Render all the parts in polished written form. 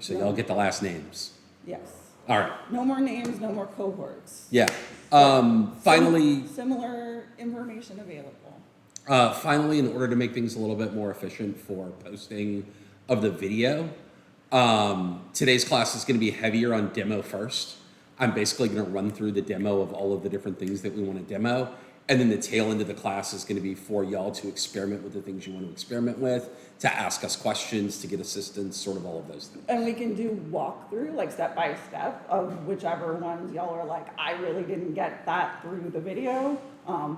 so y'all get the last names. Yes. All right. No more names, no more cohorts. Yeah. Finally, Similar information available. finally, in order to make things a little bit more efficient for posting of the video, today's class is going to be heavier on demo first. I'm basically going to run through the demo of all of the different things that we want to demo. And then the tail end of the class is going to be for y'all to experiment with the things you want to experiment with, to ask us questions, to get assistance, sort of all of those things. And we can do walkthrough, like step by step, of whichever ones y'all are like, I really didn't get that through the video.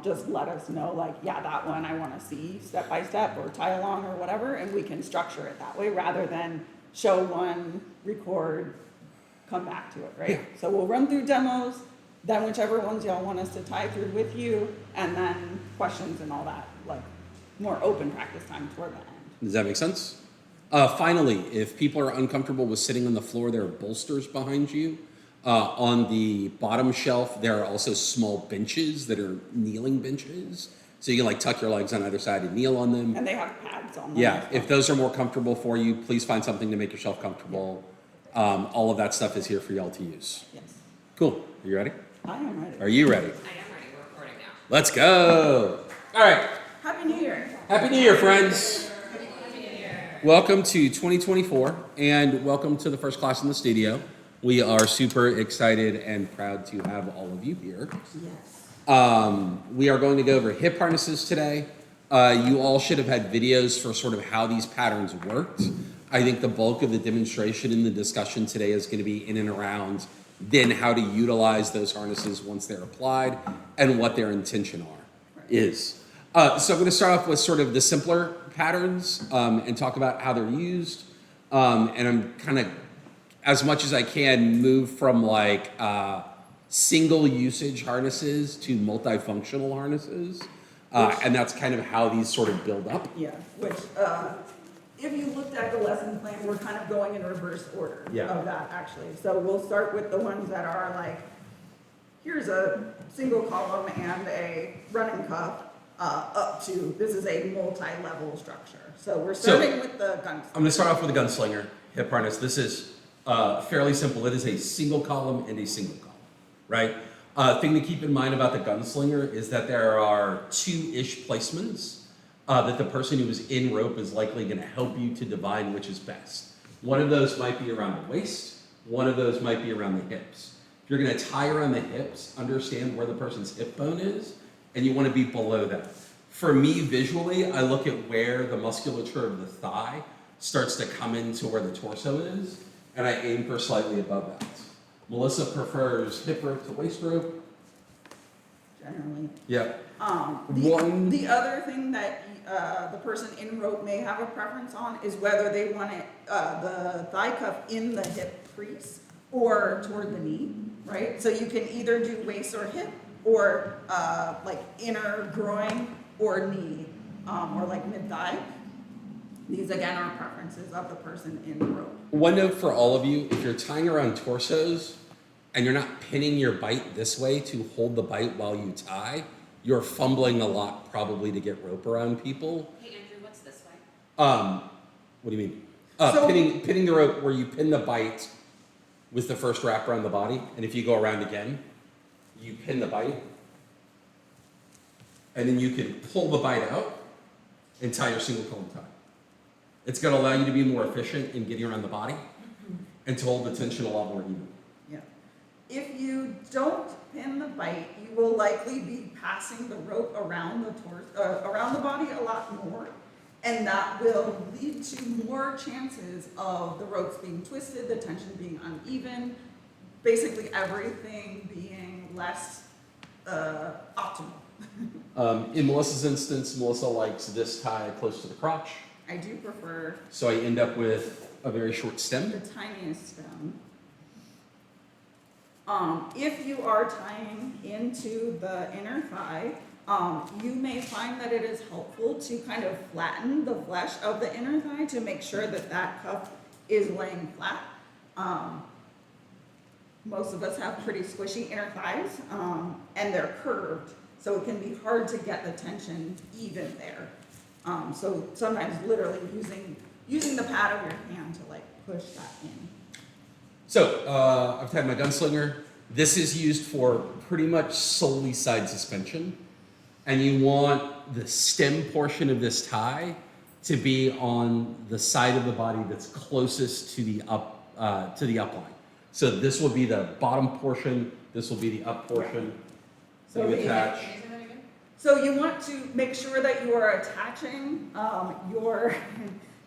Just let us know, like, yeah, that one I want to see step by step or tie along or whatever, and we can structure it that way rather than show one, record, come back to it, right? Yeah. So we'll run through demos, then whichever ones y'all want us to tie through with you, and then questions and all that, like more open practice time toward the end. Does that make sense? Finally, if people are uncomfortable with sitting on the floor, there are bolsters behind you. On the bottom shelf, there are also small benches that are kneeling benches. So you can like tuck your legs on either side and kneel on them. And they have pads on them. Yeah, if those are more comfortable for you, please find something to make yourself comfortable. All of that stuff is here for y'all to use. Yes. Cool. Are you ready? I am ready. Are you ready? I am ready. We're recording now. Let's go. All right. Happy New Year. Happy New Year, friends. Welcome to 2024, and welcome to the first class in the studio. We are super excited and proud to have all of you here. Yes. We are going to go over hip harnesses today. You all should have had videos for sort of how these patterns worked. I think the bulk of the demonstration in the discussion today is going to be in and around then how to utilize those harnesses once they're applied and what their intention is. So I'm going to start off with sort of the simpler patterns and talk about how they're used. And I'm kind of, as much as I can, move from like single usage harnesses to multifunctional harnesses. And that's kind of how these sort of build up. Yeah, which, if you looked at the lesson plan, we're kind of going in reverse order Yeah. of that, actually. So we'll start with the ones that are like, here's a single column and a running cuff, up to, this is a multi-level structure. So we're starting with the Gunslinger. I'm going to start off with the Gunslinger hip harness. This is fairly simple. It is a single column and a single column, right? Thing to keep in mind about the Gunslinger is that there are two-ish placements that the person who is in rope is likely going to help you to divine which is best. One of those might be around the waist. One of those might be around the hips. If you're going to tie around the hips, understand where the person's hip bone is, and you want to be below that. For me, visually, I look at where the musculature of the thigh starts to come into where the torso is, and I aim for slightly above that. Melissa prefers hip rope to waist rope. Generally. Yeah. The other thing that the person in rope may have a preference on is whether they want it, the thigh cuff in the hip crease or toward the knee, right? So you can either do waist or hip, or like inner groin or knee, or like mid-thigh. These again are preferences of the person in the rope. One note for all of you, if you're tying around torsos and you're not pinning your bite this way to hold the bite while you tie, you're fumbling a lot probably to get rope around people. Hey, Andrew, what's this way? What do you mean? Pinning the rope where you pin the bite with the first wrap around the body, and if you go around again, you pin the bite, and then you can pull the bite out and tie your single column tie. It's going to allow you to be more efficient in getting around the body and to hold the tension a lot more even. Yeah. If you don't pin the bite, you will likely be passing the rope around around the body a lot more, and that will lead to more chances of the ropes being twisted, the tension being uneven, basically everything being less optimal. In Melissa's instance, Melissa likes this tie close to the crotch. I do prefer So I end up with a very short stem. the tiniest stem. If you are tying into the inner thigh, you may find that it is helpful to kind of flatten the flesh of the inner thigh to make sure that that cuff is laying flat. Most of us have pretty squishy inner thighs, and they're curved, so it can be hard to get the tension even there. So sometimes literally using using the pad of your hand to like push that in. So, I've tied my gunslinger. This is used for pretty much solely side suspension. And you want the stem portion of this tie to be on the side of the body that's closest to the upline. So this will be the bottom portion, this will be the up portion. So you attach. Can you say that again? So you want to make sure that you are attaching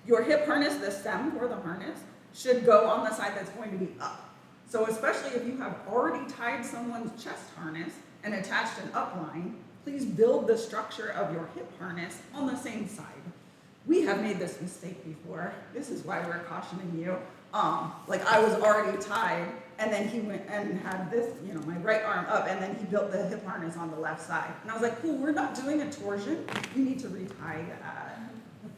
your hip harness, the stem for the harness, should go on the side that's going to be up. So especially if you have already tied someone's chest harness and attached an upline, please build the structure of your hip harness on the same side. We have made this mistake before. This is why we're cautioning you. Like I was already tied, and then he went and had this, my right arm up, and then he built the hip harness on the left side. And I was like, cool, we're not doing a torsion. You need to retie that.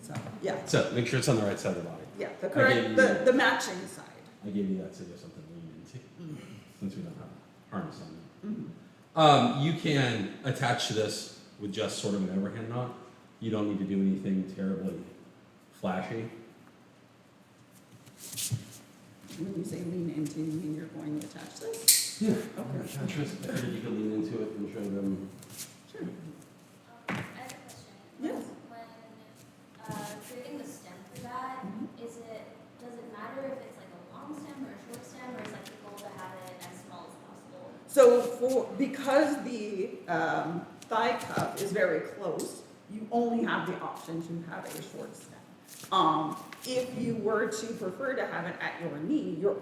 So, yeah. So make sure it's on the right side of the body. Yeah, the correct, the matching side. I gave you that so you have something to lean into, since we don't have a harness on it. Mhm. You can attach to this with just sort of an overhand knot. You don't need to do anything terribly flashy. When you say lean into, you mean you're going to attach this? Yeah. Okay. Attach this. I figured you could lean into it and show them. Sure. I have a question. Yes. When creating the stem for that, does it matter if it's like a long stem or a short stem, or is like the goal to have it as small as possible? So because the thigh cup is very close, you only have the option to have a short stem. If you were to prefer to have it at your knee, you're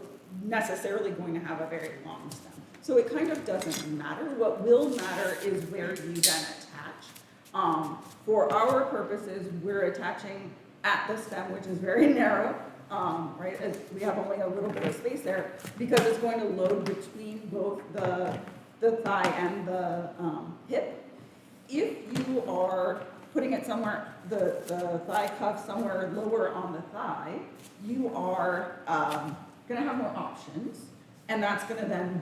necessarily going to have a very long stem. So it kind of doesn't matter. What will matter is where you then attach. For our purposes, we're attaching at the stem, which is very narrow, right? As we have only a little bit of space there, because it's going to load between both the thigh and the hip. If you are putting it somewhere, the thigh cuff somewhere lower on the thigh, you are going to have more options, and that's going to then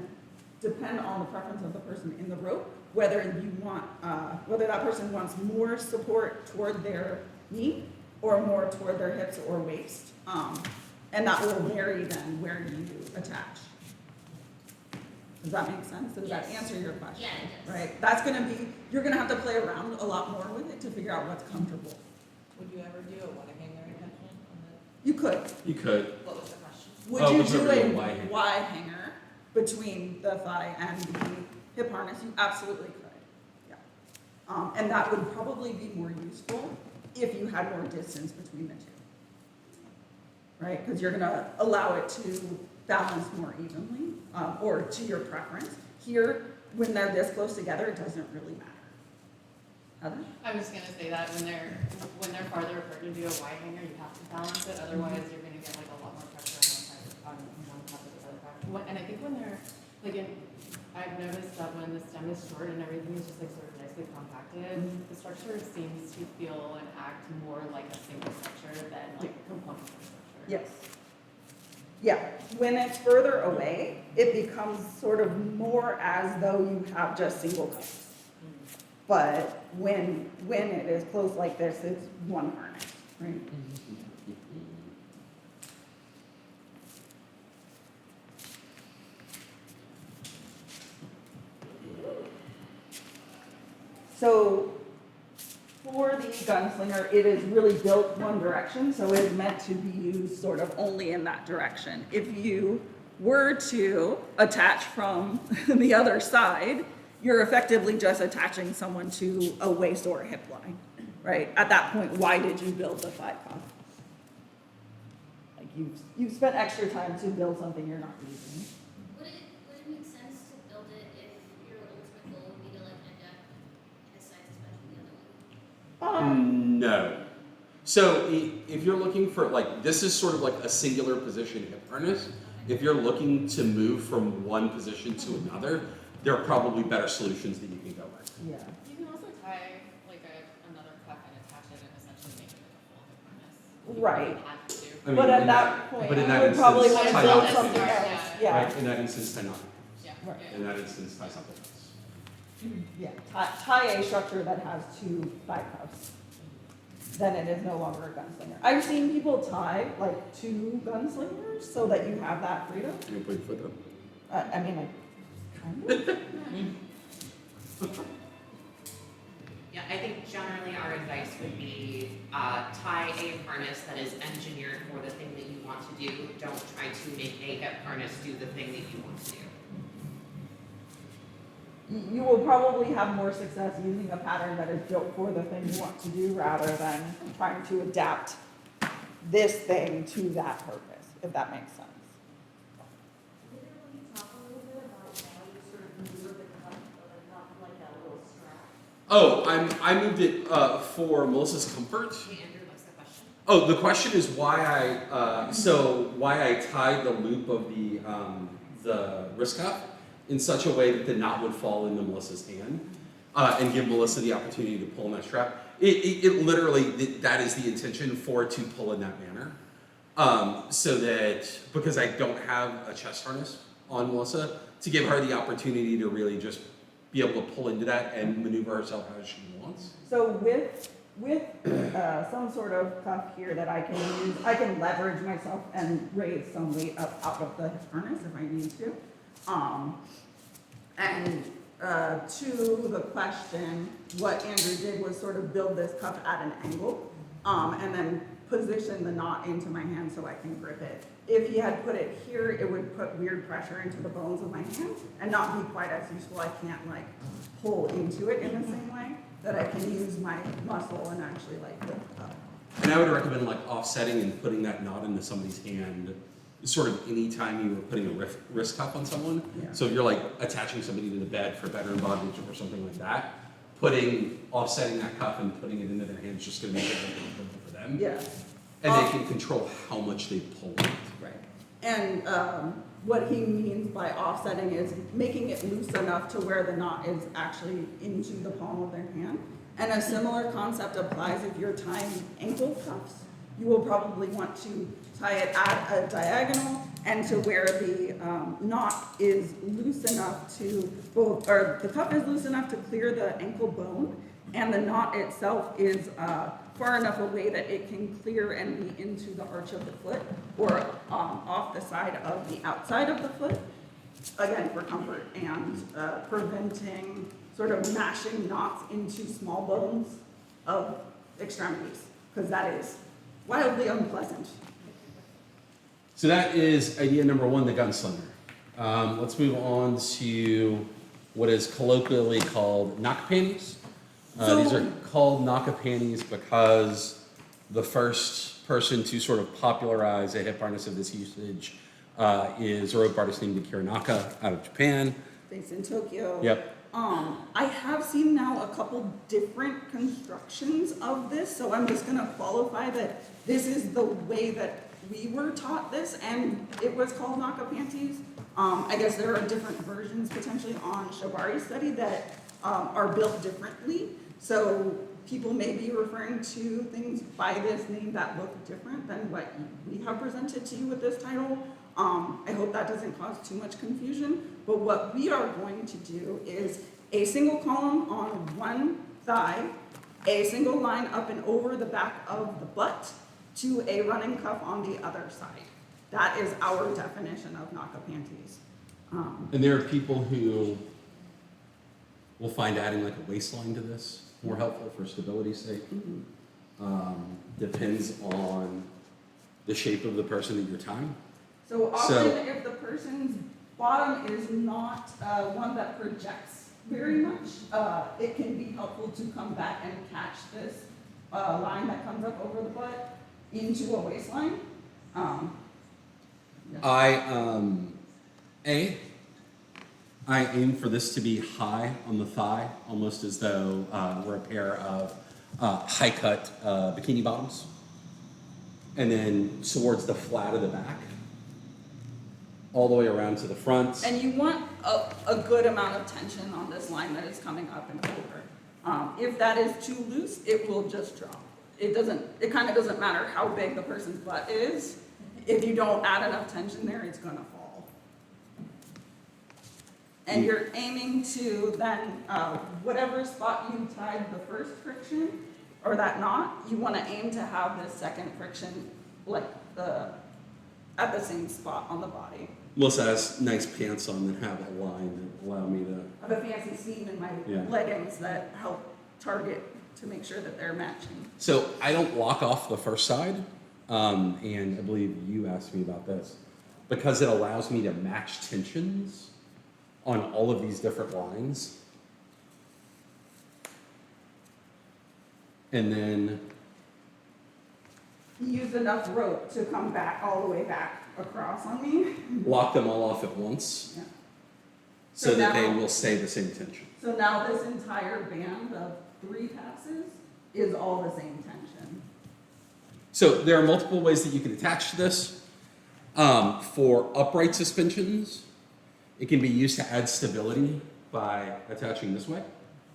depend on the preference of the person in the rope, whether that person wants more support toward their knee or more toward their hips or waist, and that will vary then where you attach. Does that make sense? Does that answer your question? Yeah, it does. Right. That's going to be, you're going to have to play around a lot more with it to figure out what's comfortable. Would you ever do a water hanger attachment on You could. You could. What was the question? Would Oh, you would you do ever do a a Y hanger? Y hanger between the thigh and the hip harness? You absolutely could. Yeah. And that would probably be more useful if you had more distance between the two. Right? Because you're going to allow it to balance more evenly, or to your preference. Here, when they're this close together, it doesn't really matter. Heather? I was gonna say that when they're farther apart to do a Y hanger, you have to balance it, otherwise you're gonna get like a lot more pressure on one top of the other part. And I think when they're, I've noticed that when the stem is short and everything is just like sort of nicely compacted, the structure seems to feel and act more like a single structure than like component structure. Yes. Yeah, when it's further away, it becomes sort of more as though you have just single cups. But when it is close like this, it's one harness, right? So for the Gunslinger, it is really built one direction, so it is meant to be used sort of only in that direction. If you were to attach from the other side, you're effectively just attaching someone to a waist or a hip line, right? At that point, why did you build the thigh cuff? Like you've spent extra time to build something you're not using. Would it make sense to build it if your ultimate goal would be to like end up in a side suspension the other one? No. So if you're looking for this is sort of like a singular position hip harness. If you're looking to move from one position to another, there are probably better solutions that you can go with. Yeah. You can also tie like another cuff and attach it and essentially make it like a full hip harness. Right. You don't have to. I mean, But at in that point, but in you that would instance, probably want to tie build knots. something Yeah. else. Yeah. Right? In that instance, tie knots. Yeah. Right. Yeah. In that instance, tie something else. Yeah, tie a structure that has two thigh cuffs. then it is no longer a gunslinger. I've seen people tie like 2 gunslingers so that you have that freedom. You put your foot up. I mean, like, kind of. Yeah, I think generally our advice would be, tie a harness that is engineered for the thing that you want to do. Don't try to make a hip harness do the thing that you want to do. You will probably have more success using a pattern that is built for the thing you want to do rather than trying to adapt this thing to that purpose, if that makes sense. Can you talk a little bit about how you sort of maneuver the cuff of the cuff like a little strap? Oh, I moved it for Melissa's comfort. Hey, Andrew, what's the question? Oh, the question is why I tied the loop of the wrist cuff in such a way that the knot would fall into Melissa's hand and give Melissa the opportunity to pull in that strap. It literally, that is the intention for it to pull in that manner. So that, because I don't have a chest harness on Melissa, to give her the opportunity to really just be able to pull into that and maneuver herself how she wants. So with some sort of cuff here that I can use, I can leverage myself and raise some weight up out of the harness if I need to. To the question, what Andrew did was sort of build this cuff at an angle, and then position the knot into my hand so I can grip it. If he had put it here, it would put weird pressure into the bones of my hand and not be quite as useful. I can't like pull into it in the same way that I can use my muscle and actually like lift up. And I would recommend like offsetting and putting that knot into somebody's hand sort of any time you were putting a wrist cuff on someone. Yeah. So if you're like attaching somebody to the bed for better bondage or something like that, offsetting that cuff and putting it into their hand is just gonna make it more comfortable for them. Yeah. And they can control how much they pull it. Right. And what he means by offsetting is making it loose enough to where the knot is actually into the palm of their hand. And a similar concept applies if you're tying ankle cuffs. You will probably want to tie it at a diagonal and to where the knot is loose enough to both, or the cuff is loose enough to clear the ankle bone, and the knot itself is far enough away that it can clear and be into the arch of the foot or off the side of the outside of the foot, again for comfort and preventing sort of mashing knots into small bones of extremities, because that is wildly unpleasant. So that is idea number 1, the gunslinger. Let's move on to what is colloquially called Knocka panties. These are called Knocka panties because the first person to sort of popularize a hip harness of this usage is a rope artist named Akira Knocka out of Japan. Based in Tokyo. Yep. I have seen now a couple different constructions of this, so I'm just gonna qualify that this is the way that we were taught this, and it was called Knocka panties. I guess there are different versions potentially on Shibari's study that are built differently, so people may be referring to things by this name that look different than what we have presented to you with this title. I hope that doesn't cause too much confusion, but what we are going to do is a single column on one thigh, a single line up and over the back of the butt, to a running cuff on the other side. That is our definition of Knocka panties. And there are people who will find adding like a waistline to this more helpful for stability's sake. Depends on the shape of the person that you're tying. So often if the person's bottom is not one that projects very much, it can be helpful to come back and catch this line that comes up over the butt into a waistline. I aim for this to be high on the thigh, almost as though we're a pair of high-cut bikini bottoms. And then towards the flat of the back, all the way around to the front. And you want a good amount of tension on this line that is coming up and over. If that is too loose, it will just drop. It kind of doesn't matter how big the person's butt is. If you don't add enough tension there, it's gonna fall. And you're aiming to then, whatever spot you tied the first friction, or that knot, you wanna aim to have this second friction, like at the same spot on the body. Melissa has nice pants on that have a line that allow me to. I have a fancy seam in my Yeah. leggings that help target to make sure that they're matching. So I don't lock off the first side, and I believe you asked me about this, because it allows me to match tensions on all of these different lines. And then, He used enough rope to come back, all the way back across on me. lock them all off at once, Yeah. so So that they now- will stay the same tension. So now this entire band of 3 passes is all the same tension. So there are multiple ways that you can attach to this. For upright suspensions, it can be used to add stability by attaching this way,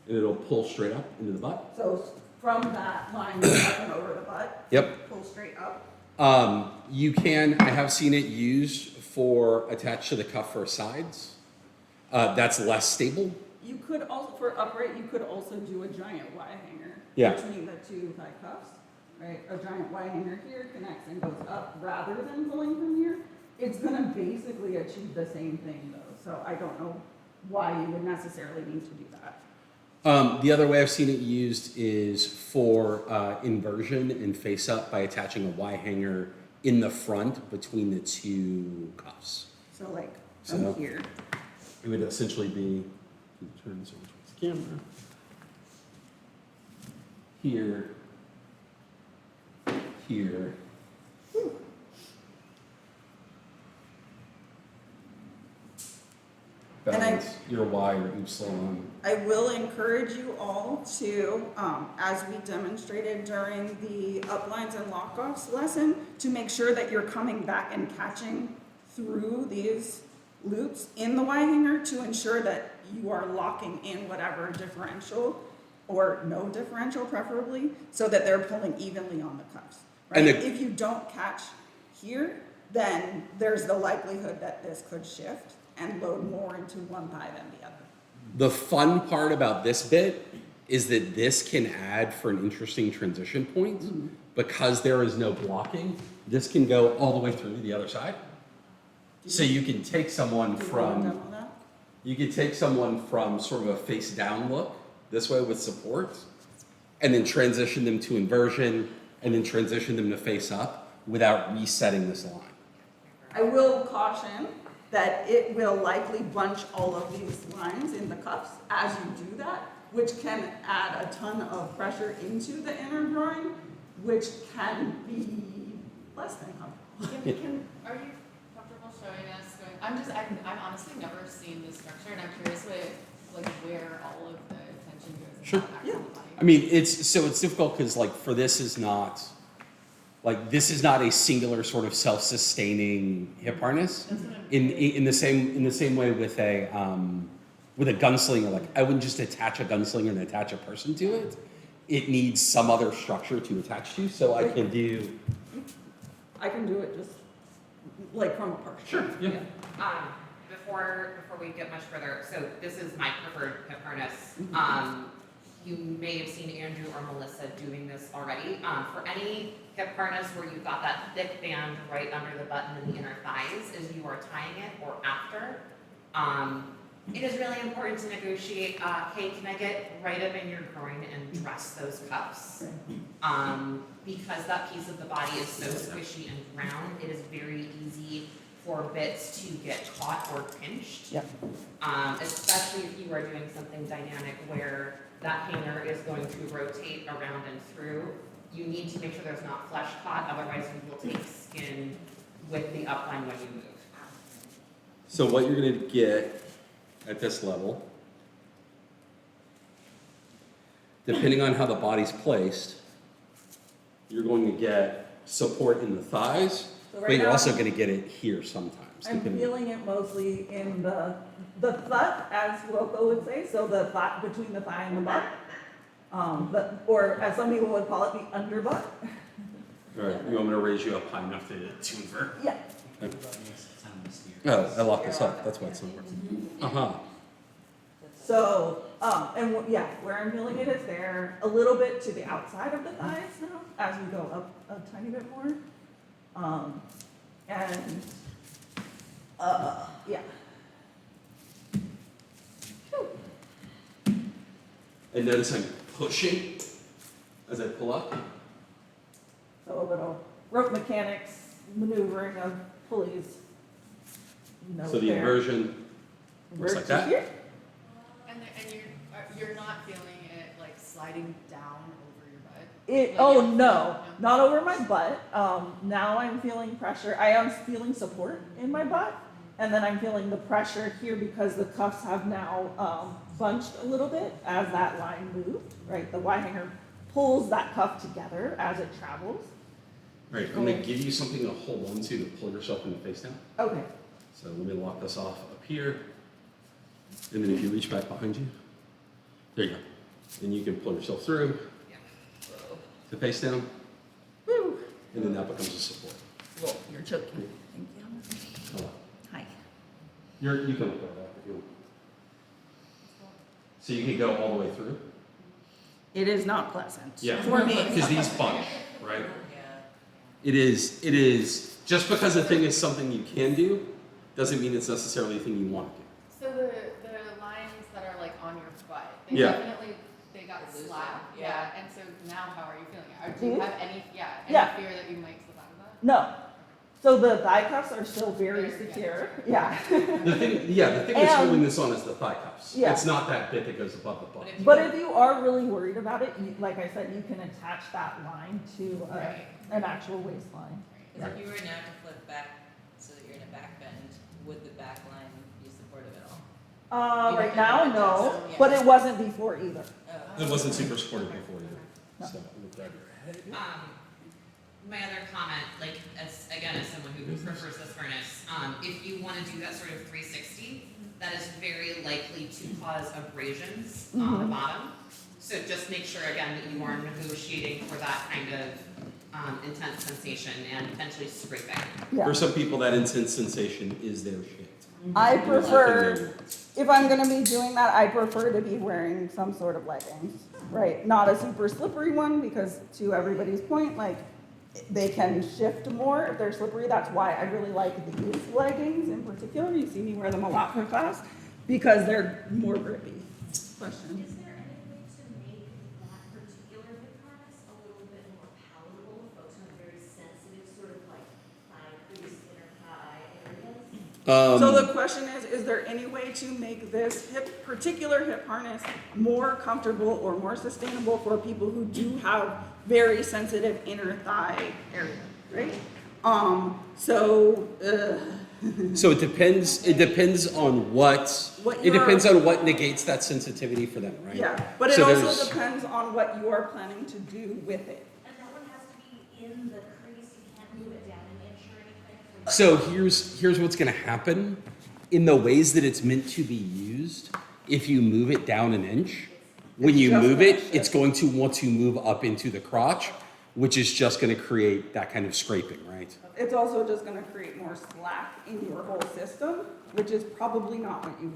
and it'll pull straight up into the butt. So from that line, up and over the butt, Yep. pull straight up. I have seen it used for attached to the cuff for sides. That's less stable. You could also, for upright, you could also do a giant Y hanger Yeah. between the 2 thigh cuffs, right? A giant Y hanger here connects and goes up rather than pulling from here. It's gonna basically achieve the same thing though, so I don't know why you would necessarily need to do that. The other way I've seen it used is for inversion and face up by attaching a Y hanger in the front between the 2 cuffs. So like So- from here. It would essentially be, turn this over towards the camera. Here, here. And I- Balance your Y or upsilon. I will encourage you all to, as we demonstrated during the uplines and lockoffs lesson, to make sure that you're coming back and catching through these loops in the Y hanger to ensure that you are locking in whatever differential or no differential preferably, so that they're pulling evenly on the cuffs. Right? And the- If you don't catch here, then there's the likelihood that this could shift and load more into one thigh than the other. The fun part about this bit is that this can add for an interesting transition point. Because there is no blocking, this can go all the way through to the other side. So you can take someone Do you want to from, demo that? you could take someone from sort of a face down look this way with support, and then transition them to inversion, and then transition them to face up without resetting this line. I will caution that it will likely bunch all of these lines in the cuffs as you do that, which can add a ton of pressure into the inner groin, which can be less than comfortable. Are you comfortable showing us I've honestly never seen this structure and I'm curious where all of the tension goes. Sure. Back on the body. I mean, it's difficult because for this is not a singular sort of self-sustaining hip harness. That's what I'm In the same way with a gunslinger, like I wouldn't just attach a gunslinger and attach a person to it. It needs some other structure to attach to. So I can do. I can do it just like from a partial. Sure. Yeah. Before we get much further, so this is my preferred hip harness. You may have seen Andrew or Melissa doing this already. For any hip harness where you've got that thick band right under the button in the inner thighs, as you are tying it or after, it is really important to negotiate, hey, can I get right up in your groin and dress those cuffs? Because that piece of the body is so squishy and round, it is very easy for bits to get caught or pinched. Yep. Especially if you are doing something dynamic where that hanger is going to rotate around and through. You need to make sure there's not flesh caught, otherwise you will take skin with the upline when you move. So what you're going to get at this level, depending on how the body's placed, you're going to get support in the thighs, So but right you're now, also going to get it here sometimes. I'm depending- feeling it mostly in the butt, as Rocco would say, so the thigh, between the thigh and the butt. Or as some people would call it, the underbutt. All right, you want me to raise you up high enough to invert? Yeah. Oh, I locked this up. That's why it's not working. Uh-huh. So Yeah, where I'm feeling it is there, a little bit to the outside of the thighs now, as we go up a tiny bit more. And, yeah. And notice I'm pushing as I pull up. So a little rope mechanics, maneuvering of pulleys. So the inversion looks like that. Here. And you're not feeling it like sliding down over your butt? No, not over my butt. Now I'm feeling pressure. I am feeling support in my butt, and then I'm feeling the pressure here because the cuffs have now bunched a little bit as that line moved, right? The Y hanger pulls that cuff together as it travels. All right, I'm gonna give you something to hold on to pull yourself in the face down. Okay. So let me lock this off up here. And then if you reach back behind you, there you go. And you can pull yourself through to face down. Woo. And then that becomes a support. Whoa, you're choking. Thank you. Hold on. Hi. You can look at that if you want. So you can go all the way through? It is not pleasant. Yeah. For me. Because these bunch, right? Yeah. It is, just because a thing is something you can do, doesn't mean it's necessarily a thing you want to do. So the lines that are like on your butt, they Yeah. definitely, they got Loosen, slack. yeah. Yeah, and so now how are you feeling? Do you have any Yeah. fear that you might slip out of that? No. So the thigh cuffs are still very Very, yeah. secure. Yeah. The thing that's And- holding this on is the thigh cuffs. Yeah. It's not that bit that goes above the butt. But if you are really worried about it, like I said, you can attach that line to Right. an actual waistline. Because if you were now to flip back so that you're in a back bend, would the back line be supportive at all? Right now, no, Yeah. but it wasn't before either. Oh. It wasn't super supportive before either. No. So we'll grab your head. My other comment, like, as someone who prefers this furnace, if you want to do that sort of 360, that is very likely to cause abrasions on the bottom. So just make sure again that you are negotiating for that kind of intense sensation and potentially scraping. Yeah. For some people, that intense sensation is their shit. I And it's prefer, nothing they if I'm gonna be doing that, I prefer to be wearing some sort of leggings, right? Not a super slippery one, because to everybody's point, like, they can shift more if they're slippery. That's why I really like these leggings in particular. You see me wear them a lot for class, because they're more grippy. Question? Is there any way to make that particular hip harness a little bit more palatable for folks who have very sensitive sort of like thigh crease, inner thigh areas? So the question is there any way to make this particular hip harness more comfortable or more sustainable for people who do have very sensitive inner thigh area, right? So it depends. It depends on what. What It you're- depends on what negates that sensitivity for them, right? Yeah, but it So also there's- depends on what you are planning to do with it. And that one has to be in the crease, you can't move it down an inch or anything? So here's what's going to happen. In the ways that it's meant to be used, if you move it down an inch, when you just move gonna it, shift. it's going to want to move up into the crotch, which is just going to create that kind of scraping, right? It's also just gonna create more slack in your whole system, which is probably not what you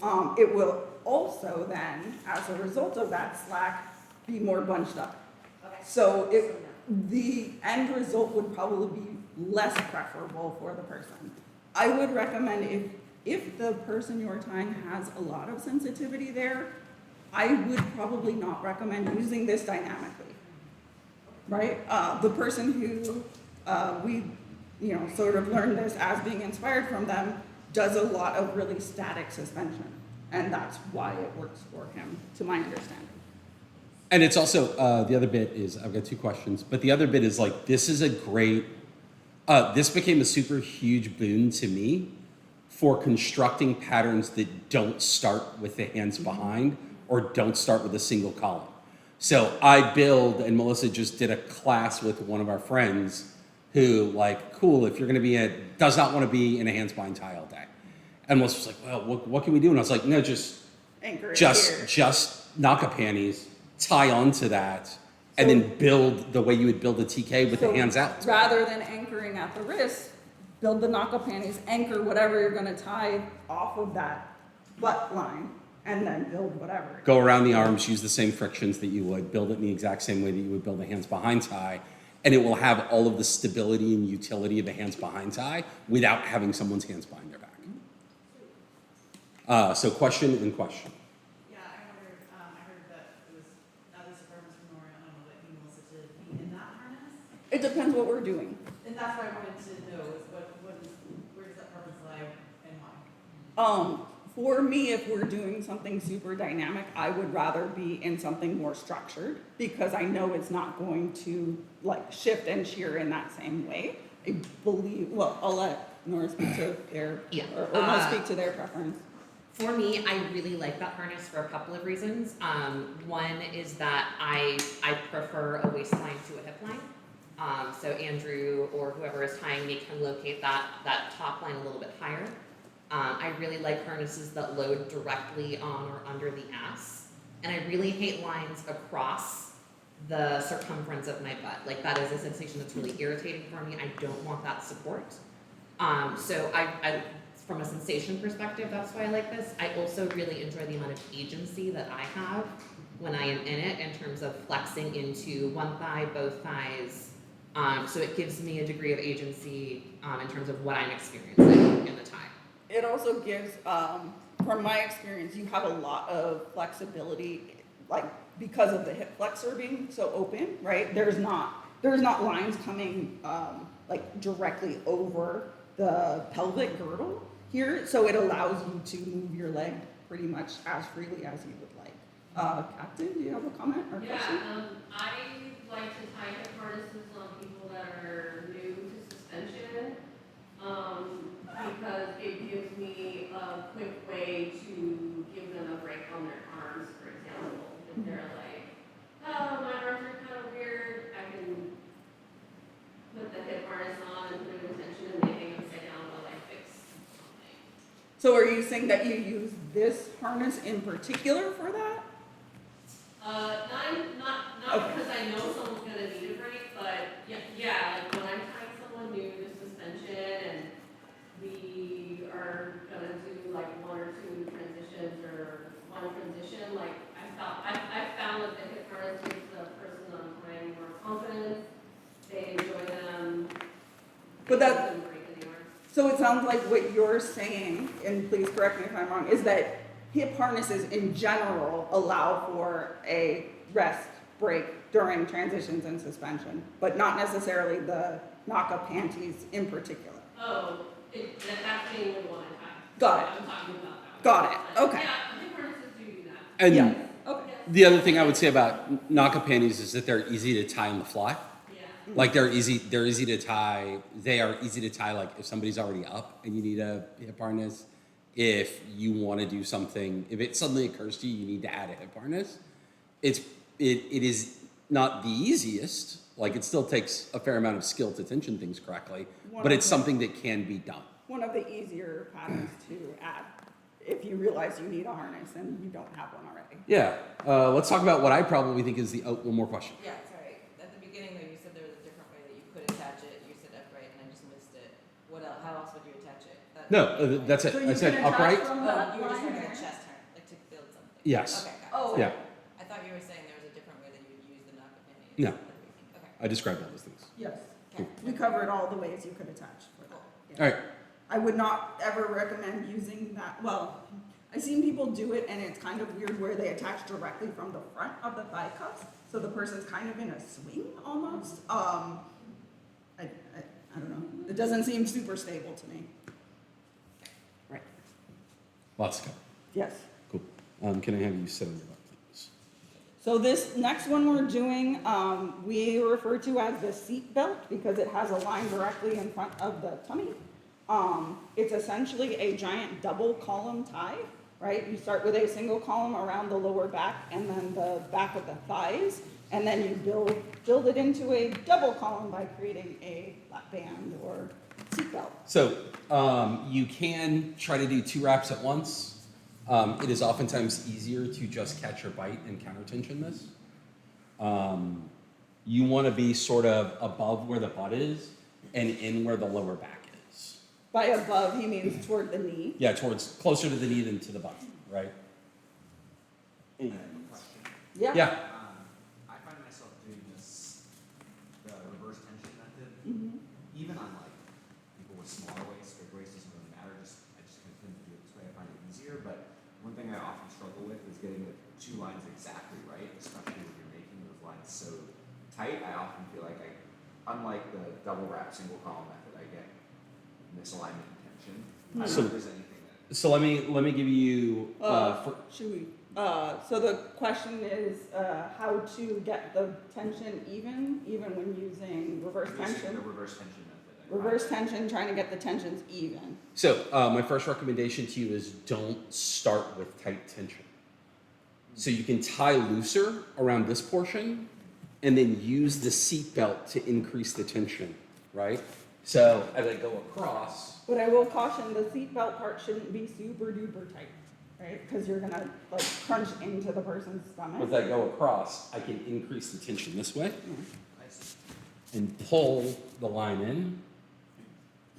want. It will also then, as a result of that slack, be more bunched up. So the end result would probably be less preferable for the person. I would recommend if the person you're tying has a lot of sensitivity there, I would probably not recommend using this dynamically, right? The person who we, sort of learned this as being inspired from them does a lot of really static suspension, and that's why it works for him, to my understanding. And it's also, the other bit is, I've got two questions, but the other bit is like, this is a great, this became a super huge boon to me for constructing patterns that don't start with the hands behind or don't start with a single column. So I build, and Melissa just did a class with one of our friends who like, cool, if you're gonna does not wanna be in a hands behind tie all day. And Melissa was like, well, what can we do? And I was like, no, just Anchor it here. Knocka panties, tie onto that, and then build the way you would build a TK with the So hands out. Rather than anchoring at the wrist, build the Knocka panties, anchor whatever you're gonna tie off of that butt line, and then build whatever. Go around the arms, use the same frictions that you would, build it in the exact same way that you would build a hands behind tie, and it will have all of the stability and utility of a hands behind tie without having someone's hands behind their back. So question and question. Yeah, I heard that it was at least a preference for Nora, I don't know, that you and Melissa to be in that harness. It depends what we're doing. And that's what I wanted to know, is where does that preference lie and why? For me, if we're doing something super dynamic, I would rather be in something more structured because I know it's not going to like shift and shear in that same way. I believe, well, I'll let Nora speak to their, Yeah. or Mo speak to their preference. For me, I really like that harness for a couple of reasons. One is that I prefer a waistline to a hip line. So Andrew or whoever is tying me can locate that top line a little bit higher. I really like harnesses that load directly on or under the ass. And I really hate lines across the circumference of my butt. Like that is a sensation that's really irritating for me. I don't want that support. So I from a sensation perspective, that's why I like this. I also really enjoy the amount of agency that I have when I am in it in terms of flexing into one thigh, both thighs. So it gives me a degree of agency in terms of what I'm experiencing in the tie. It also gives, from my experience, you have a lot of flexibility, like because of the hip flexor being so open, right? There's not lines coming like directly over the pelvic girdle here, so it allows you to move your leg pretty much as freely as you would like. Captain, do you have a comment or question? I like to tie hip harnesses on people that are new to suspension, because it gives me a quick way to give them a break on their arms, for example. If they're like, oh, my arms are kind of weird, I can put the hip harness on and put it in tension and they hang upside down while I fix something. So are you saying that you use this harness in particular for that? Not Okay. because I know someone's gonna need a break, but yeah, like when I'm tying someone new to suspension and we are gonna do like one or two transitions or one transition, like I found that the hip harness gives the person on time more confidence, they enjoy them. But that, doesn't break anywhere. so it sounds like what you're saying, and please correct me if I'm wrong, is that hip harnesses in general allow for a rest break during transitions and suspension, but not necessarily the Knocka panties in particular. Oh, that's being the one I tie. Got it. I'm talking about that. Got it. Okay. Yeah, hip harnesses do that. And Yeah. Okay. the other thing I would say about Knocka panties is that they're easy to tie on the fly. Yeah. Like they're easy to tie. They are easy to tie. Like if somebody's already up and you need a hip harness, if you want to do something, if it suddenly occurs to you, you need to add a hip harness. It is not the easiest. Like it still takes a fair amount of skill to tension things correctly, but it's something that can be done. One of the easier patterns to add if you realize you need a harness and you don't have one already. Yeah. Let's talk about what I probably think is the. Oh, one more question. Yeah, sorry. At the beginning though, you said there was a different way that you could attach it. You said upright and I just missed it. What else? How else would you attach it? No, that's it. So I you said can attach upright. from Oh, the you were just line having a there. chest turn, like to build something. Yes. Okay, got it. Oh. Yeah. I thought you were saying there was a different way that you would use the Knocka panties. No. Okay. I described all those things. Yes. Okay. We covered all the ways you could attach for that. Yeah. All right. I would not ever recommend using that. Well, I've seen people do it and it's kind of weird where they attach directly from the front of the thigh cuffs. So the person's kind of in a swing almost. I don't know. It doesn't seem super stable to me. Right. Lots to cover. Yes. Cool. Can I have you sit on your butt, please? So this next one we're doing, we refer to as the seat belt because it has a line directly in front of the tummy. It's essentially a giant double column tie, right? You start with a single column around the lower back and then the back of the thighs, and then you build it into a double column by creating a lap band or seat belt. So you can try to do 2 wraps at once. It is oftentimes easier to just catch your bite and counter tension this. You want to be sort of above where the butt is and in where the lower back is. By above, he means toward the knee. Yeah, towards closer to the knee than to the butt, right? And- Question. Yeah. I find myself doing this, the reverse tension method, Mhm. even on like people with smaller waists, big waist doesn't really matter, I just kind of tend to do it this way, I find it easier, but one thing I often struggle with is getting the two lines exactly right, especially when you're making those lines so tight. I often feel like unlike the double wrap single column method, I get misalignment and tension. I don't know if there's anything that. So let me give you, Should we, so the question is, how to get the tension even when using reverse I'm using tension? the reverse tension method. Reverse tension, trying to get the tensions even. so my first recommendation to you is don't start with tight tension. So you can tie looser around this portion and then use the seat belt to increase the tension, right? So as I go across, But I will caution, the seatbelt part shouldn't be super duper tight, right? Because you're gonna like crunch into the person's stomach. as I go across, I can increase the tension this way I see. and pull the line in.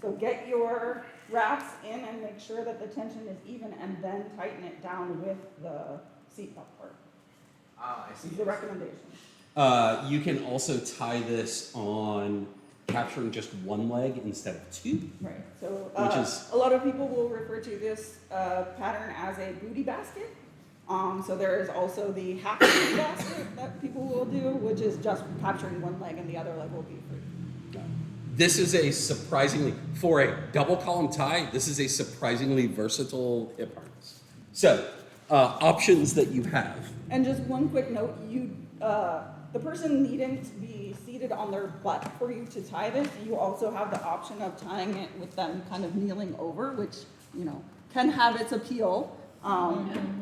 So get your wraps in and make sure that the tension is even and then tighten it down with the seatbelt part. Ah, I see. Is the recommendation. You can also tie this on capturing just one leg instead of two. Right, so Which is- a lot of people will refer to this pattern as a booty basket. So there is also the half booty basket that people will do, which is just capturing one leg and the other leg will be free. This is a surprisingly, for a double column tie, this is a surprisingly versatile hip harness. So, options that you have. And just one quick note, the person needing to be seated on their butt for you to tie this, you also have the option of tying it with them kind of kneeling over, which, can have its appeal.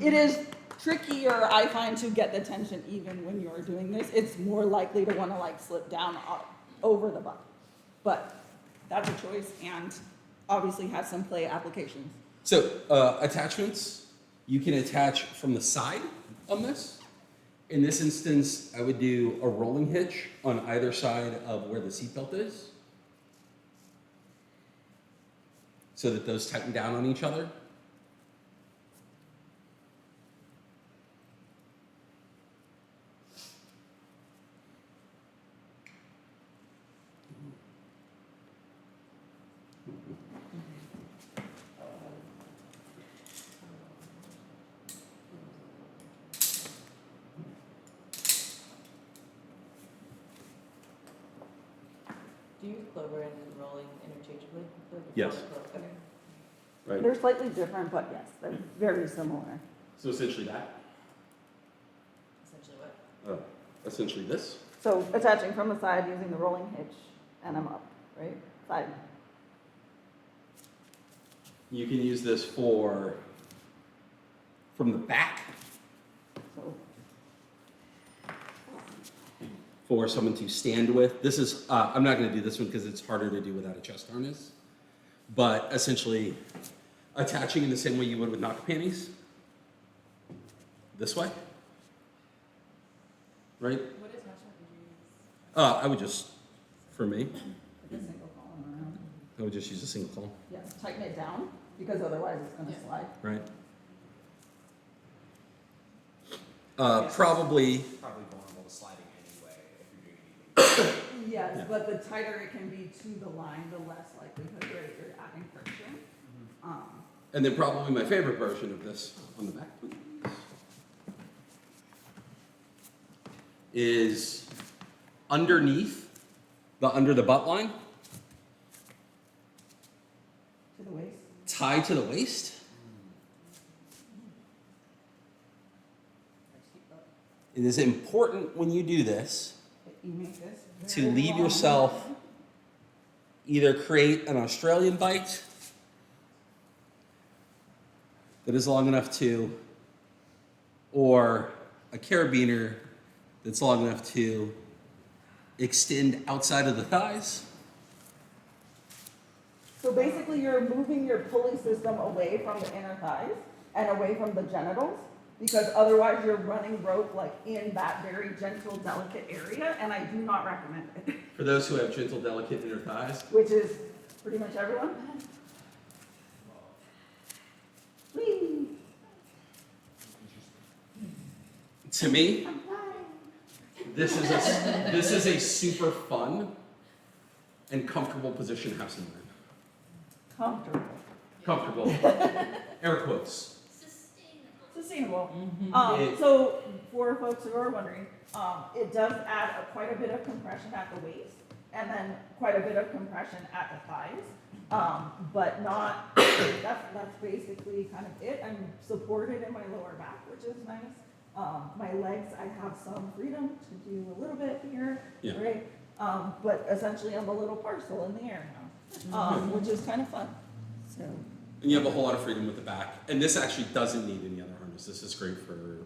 It is trickier, I find, to get the tension even when you're doing this. It's more likely to want to like slip down over the butt. But that's a choice and obviously has some play applications. So, attachments, you can attach from the side on this. In this instance, I would do a rolling hitch on either side of where the seatbelt is, so that those tighten down on each other. Do you use clover and rolling interchangeably? Yes. Okay. Right. They're slightly different, but yes, they're very similar. So essentially that. Essentially what? Essentially this. So attaching from the side using the rolling hitch and I'm up, right? Side. You can use this from the back So for someone to stand with. This is, I'm not going to do this one because it's harder to do without a chest harness. But essentially, attaching in the same way you would with Knocka panties. This way. Right? What attachment would you use? I would just, for me, put the single column around. I would just use a single column. Yes, tighten it down because otherwise it's gonna Yeah. slide. Right? Yes. Probably, Probably vulnerable to sliding anyway if you're doing anything. Yes, Yeah. but the tighter it can be to the line, the less likelihood you're adding friction. and then probably my favorite version of this on the back, please, is underneath under the butt line, To the waist. tie to the waist. It is important when you do this You make this to very leave long. yourself, either create an Australian bite that is long enough to, or a carabiner that's long enough to extend outside of the thighs. So basically you're moving your pulley system away from the inner thighs and away from the genitals because otherwise you're running rope like in that very gentle, delicate area and I do not recommend it, For those who have gentle, delicate inner thighs. which is pretty much everyone. Whee! To me, this is a super fun and comfortable position to have someone in. Comfortable. Comfortable. Air quotes. Sustainable. It- So for folks who are wondering, it does add quite a bit of compression at the waist and then quite a bit of compression at the thighs. But not, that's basically kind of it. I'm supported in my lower back, which is nice. My legs, I have some freedom to do a little bit here, Yeah. right? But essentially I'm a little parcel in the air now, which is kind of fun, so. And you have a whole lot of freedom with the back. And this actually doesn't need any other harness. This is great for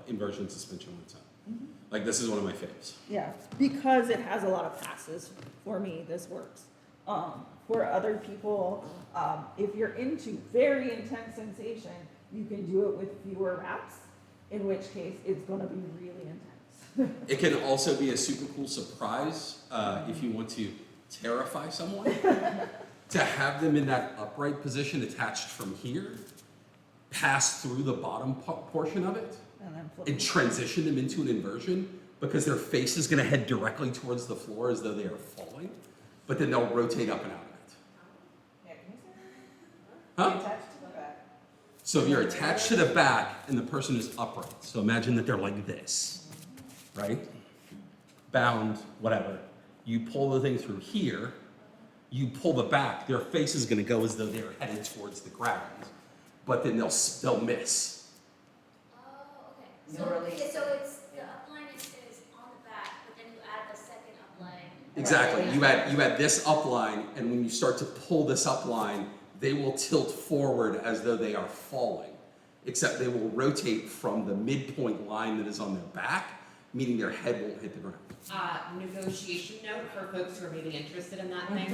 inversion suspension on its own. Like, this is one of my faves. Yeah, because it has a lot of passes, for me, this works. For other people, if you're into very intense sensation, you can do it with fewer wraps, in which case it's gonna be really intense. It can also be a super cool surprise if you want to terrify someone. To have them in that upright position attached from here, pass through the bottom portion of it, And then flip. and transition them into an inversion, because their face is going to head directly towards the floor as though they are falling, but then they'll rotate up and out of it. Yeah, can you say Huh? attached to the back? So if you're attached to the back and the person is upright, so imagine that they're like this, right? Bound, whatever. You pull the thing through here, you pull the back, their face is going to go as though they're headed towards the ground, but then they'll miss. Oh, okay. No So, release. yeah, so it's, the upline is on the back, but then you add the second upline. Exactly. You add this upline, and when you start to pull this upline, they will tilt forward as though they are falling, except they will rotate from the midpoint line that is on their back, meaning their head won't hit the ground. Negotiation note for folks who are maybe interested in that thing.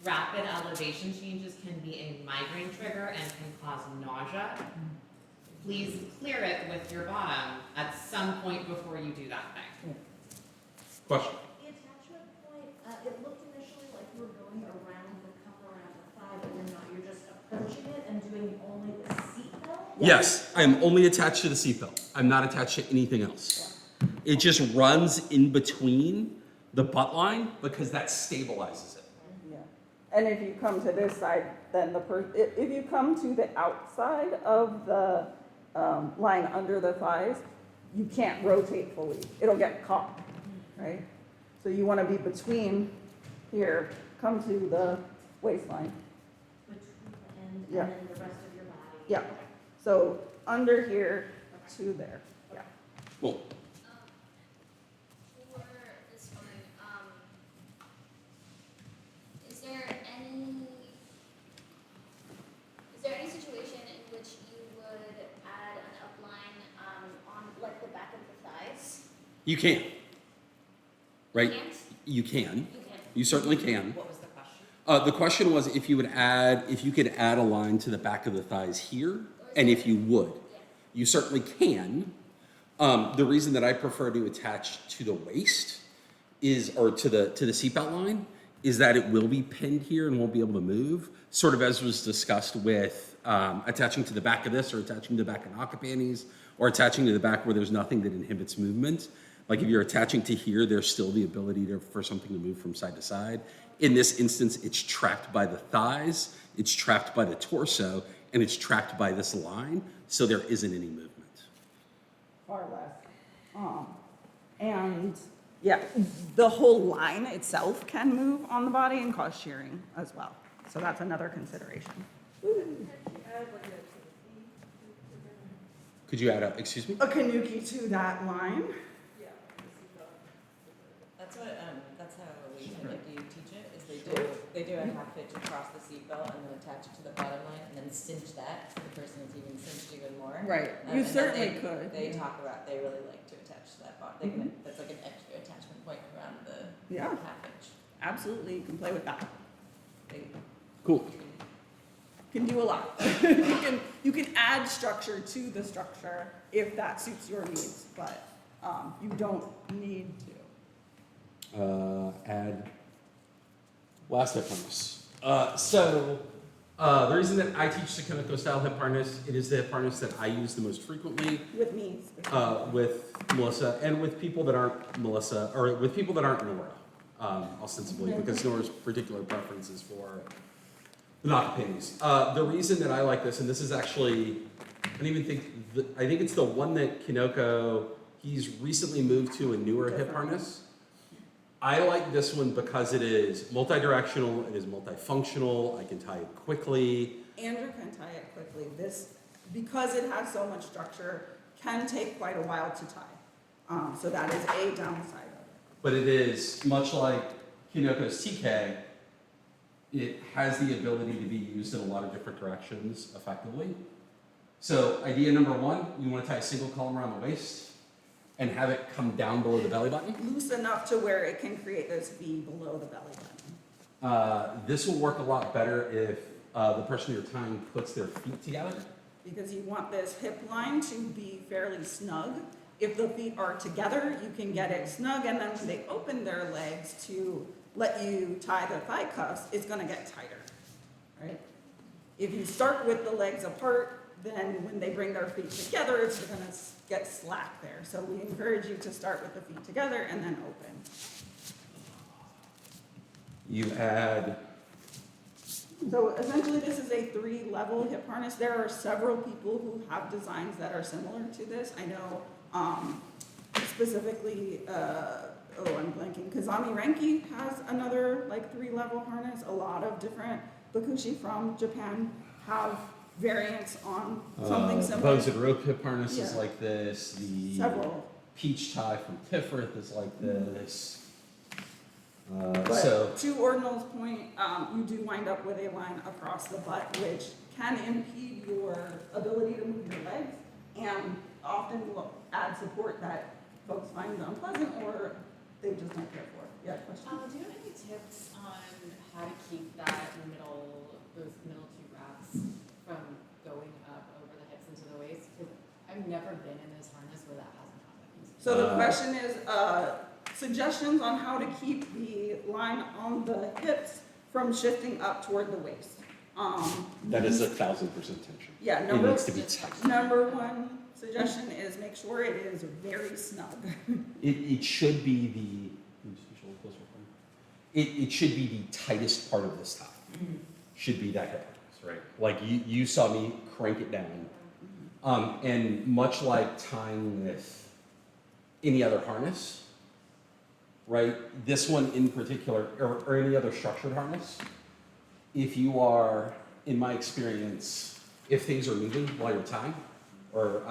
Rapid elevation changes can be a migraine trigger and can cause nausea. Please clear it with your bottom at some point before you do that thing. Question? The attachment point, it looked initially like you were going around the cup around the thigh, but you're not. You're just approaching it and doing only the seat belt? Yes, I am only attached to the seatbelt. I'm not attached to anything else. It just runs in between the butt line because that stabilizes it. Yeah. And if you come to this side, then if you come to the outside of the line under the thighs, you can't rotate fully. It'll get caught, right? So you want to be between here, come to the waistline. Between the end Yeah. and then the rest of your body? Yeah. So under here to there. Yeah. Well, For this one, is there any situation in which you would add an upline, on like the back of the thighs? you can. Right? Can't? You can. You can. You certainly can. What was the question? The question was if you could add a line to the back of the thighs here, and if you would. Yeah. You certainly can. The reason that I prefer to attach to the waist or to the seatbelt line is that it will be pinned here and won't be able to move, sort of as was discussed with attaching to the back of this or attaching to the back of Knocka panties or attaching to the back where there's nothing that inhibits movement. Like if you're attaching to here, there's still the ability for something to move from side to side. In this instance, it's trapped by the thighs, it's trapped by the torso, and it's trapped by this line, so there isn't any movement. Far less. And yeah, the whole line itself can move on the body and cause shearing as well. So that's another consideration. Could you add excuse me? A kanuki to that line. That's how we like do teach it, is they do a half hitch across the seatbelt and then attach it to the bottom line and then cinch that, so the person is even cinched even more. Right, And you then certainly they- could. They talk about, they really like to attach to that bottom, they can, that's like an extra attachment point around the Yeah. half hitch. Absolutely, you can play with that. Cool. Can do a lot. you can add structure to the structure if that suits your needs, but you don't need to. Add last tip on this. The reason that I teach the Knocka style hip harness, it is the hip harness that I use the most frequently With me specifically. with Melissa and with people that aren't Melissa, or with people that aren't Nora, ostensibly, because Nora's particular preference is for the Knocka panties. The reason that I like this, and this is actually, I don't even think, I think it's the one that Kinoko, he's recently moved to a newer hip harness. I like this one because it is multi-directional, it is multifunctional, I can tie it quickly. Andrew can tie it quickly. This, because it has so much structure, can take quite a while to tie. So that is a downside of it. But it is, much like Kinoko's TK, it has the ability to be used in a lot of different directions effectively. So idea number one, you want to tie a single column around the waist and have it come down below the belly button. Loose enough to where it can create this V below the belly button. This will work a lot better if the person you're tying puts their feet together. Because you want this hip line to be fairly snug. If the feet are together, you can get it snug, and then when they open their legs to let you tie the thigh cuffs, it's gonna get tighter, right? If you start with the legs apart, then when they bring their feet together, it's gonna get slack there. So we encourage you to start with the feet together and then open. You add, So essentially, this is a 3-level hip harness. There are several people who have designs that are similar to this. I know specifically, I'm blanking, Kazami Renki has another like 3-level harness. A lot of different bakushi from Japan have variants on something similar. Bows and rope hip harness is Yeah. like this. The Several. peach tie from Tiffert is like this. But So to Ordinal's point, you do wind up with a line across the butt, which can impede your ability to move your legs and often will add support that folks find unpleasant or they just don't care for. Yeah, question? Do you have any tips on how to keep that those middle two wraps from going up over the hips into the waist? Because I've never been in this harness where that hasn't happened. So the question is, suggestions on how to keep the line on the hips from shifting up toward the waist. that is 1,000% tension. Yeah, It needs to be tight. number one suggestion is make sure it is very snug. It should be the, can you just push a little closer for me? It should be the tightest part of this tie. Should be that hip harness, right? Like you saw me crank it down. And much like tying with any other harness, right? This one in particular, or any other structured harness, if you are, in my experience, if things are moving while you're tying, or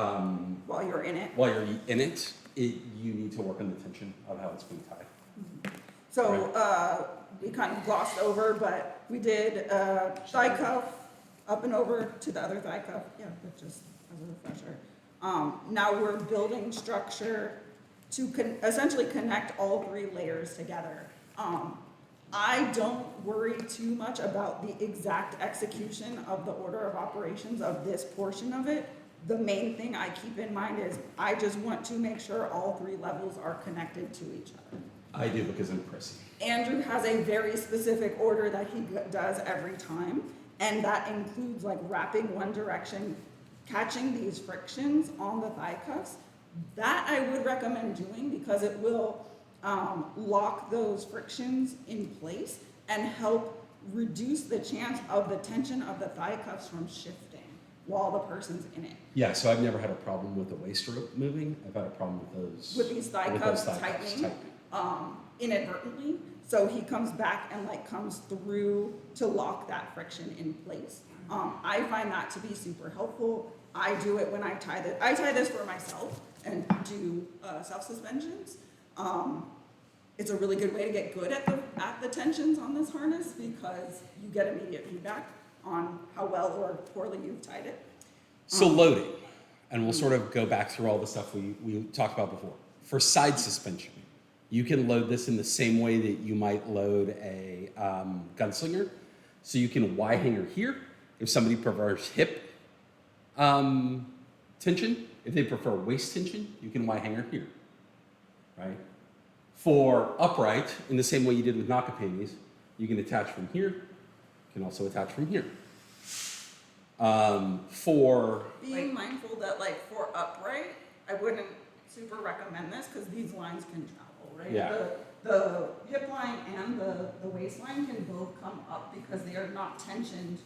While you're in it. while you're in it, you need to work on the tension of how it's being tied. So we kind of glossed over, but we did thigh cuff up and over to the other thigh cuff. Yeah, but just as a refresher. Now we're building structure to essentially connect all 3 layers together. I don't worry too much about the exact execution of the order of operations of this portion of it. The main thing I keep in mind is I just want to make sure all 3 levels are connected to each other. I do because I'm prissy. Andrew has a very specific order that he does every time, and that includes like wrapping one direction, catching these frictions on the thigh cuffs. That I would recommend doing because it will lock those frictions in place and help reduce the chance of the tension of the thigh cuffs from shifting while the person's in it. Yeah, so I've never had a problem with the waist rope moving. I've had a problem with those. With these thigh with cuffs those thigh cuffs tightening. Inadvertently, so he comes back and like comes through to lock that friction in place. I find that to be super helpful. I do it when I tie this. I tie this for myself and do self-suspensions. It's a really good way to get good at the tensions on this harness because you get immediate feedback on how well or poorly you've tied it. So loading, and we'll sort of go back through all the stuff we talked about before. For side suspension, you can load this in the same way that you might load a Gunslinger. So you can Y-hanger here if somebody prefers hip tension. If they prefer waist tension, you can Y-hanger here, right? For upright, in the same way you did with Knocka panties, you can attach from here, you can also attach from here. For Being mindful that like for upright, I wouldn't super recommend this because these lines can travel, right? Yeah. The hip line and the waistline can both come up because they are not tensioned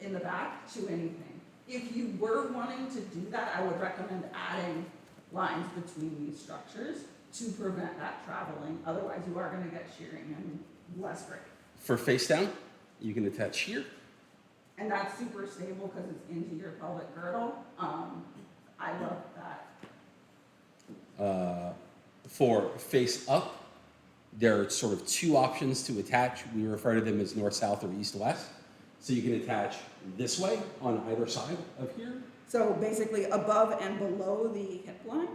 in the back to anything. If you were wanting to do that, I would recommend adding lines between these structures to prevent that traveling. Otherwise, you are going to get shearing and less grip. for face down, you can attach here. And that's super stable because it's into your pelvic girdle. I love that. For face up, there are sort of two options to attach. We refer to them as north, south, or east, west. So you can attach this way on either side of here. So basically above and below the hip line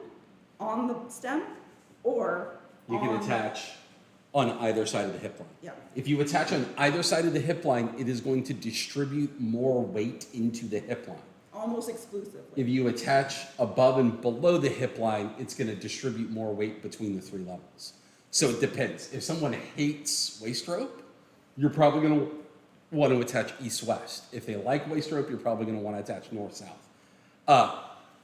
on the stem, or You can on- attach on either side of the hip line. Yeah. If you attach on either side of the hip line, it is going to distribute more weight into the hip line. Almost exclusively. If you attach above and below the hip line, it's going to distribute more weight between the three levels. So it depends. If someone hates waist rope, you're probably going to want to attach east-west. If they like waist rope, you're probably going to want to attach north-south.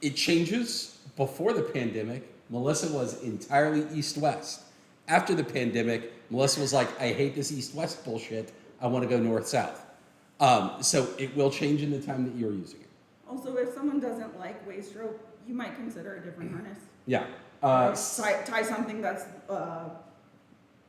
It changes. Before the pandemic, Melissa was entirely east-west. After the pandemic, Melissa was like, I hate this east-west bullshit. I want to go north-south. So it will change in the time that you're using it. Also, if someone doesn't like waist rope, you might consider a different harness. Yeah. Or tie something that's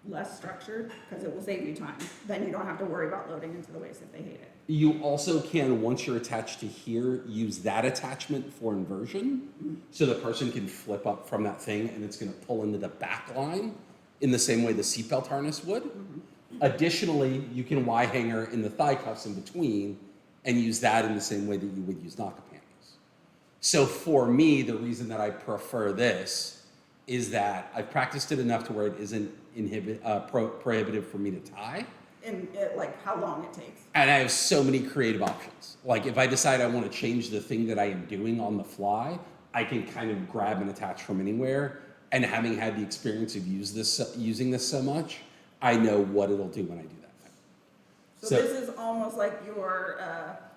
less structured because it will save you time. Then you don't have to worry about loading into the waist if they hate it. You also can, once you're attached to here, use that attachment for inversion. So the person can flip up from that thing and it's going to pull into the back line in the same way the seatbelt harness would. Additionally, you can Y-hanger in the thigh cuffs in between and use that in the same way that you would use Knocka panties. So for me, the reason that I prefer this is that I've practiced it enough to where it isn't prohibitive for me to tie. And like how long it takes. And I have so many creative options. Like if I decide I want to change the thing that I am doing on the fly, I can kind of grab and attach from anywhere. And having had the experience of using this so much, I know what it'll do when I do that thing. So this is almost like your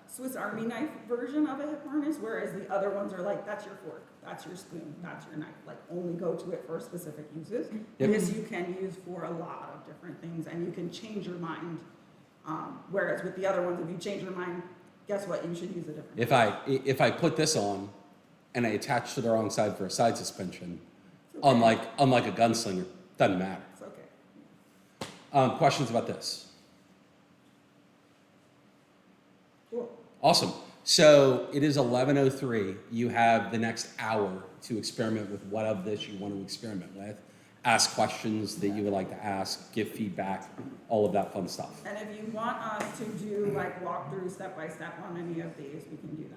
Swiss Army knife version of a hip harness, whereas the other ones are like, that's your fork, that's your spoon, that's your knife. Like only go to it for specific uses. Yep. This you can use for a lot of different things and you can change your mind. Whereas with the other ones, if you change your mind, guess what? You should use a different. If I put this on and I attach to the wrong side for a side suspension, unlike a gunslinger, doesn't matter. It's okay. Questions about this? Cool. Awesome. So it is 11:03. You have the next hour to experiment with what of this you want to experiment with. Ask questions that you would like to ask, give feedback, all of that fun stuff. And if you want us to do like walkthrough step by step on any of these, we can do that.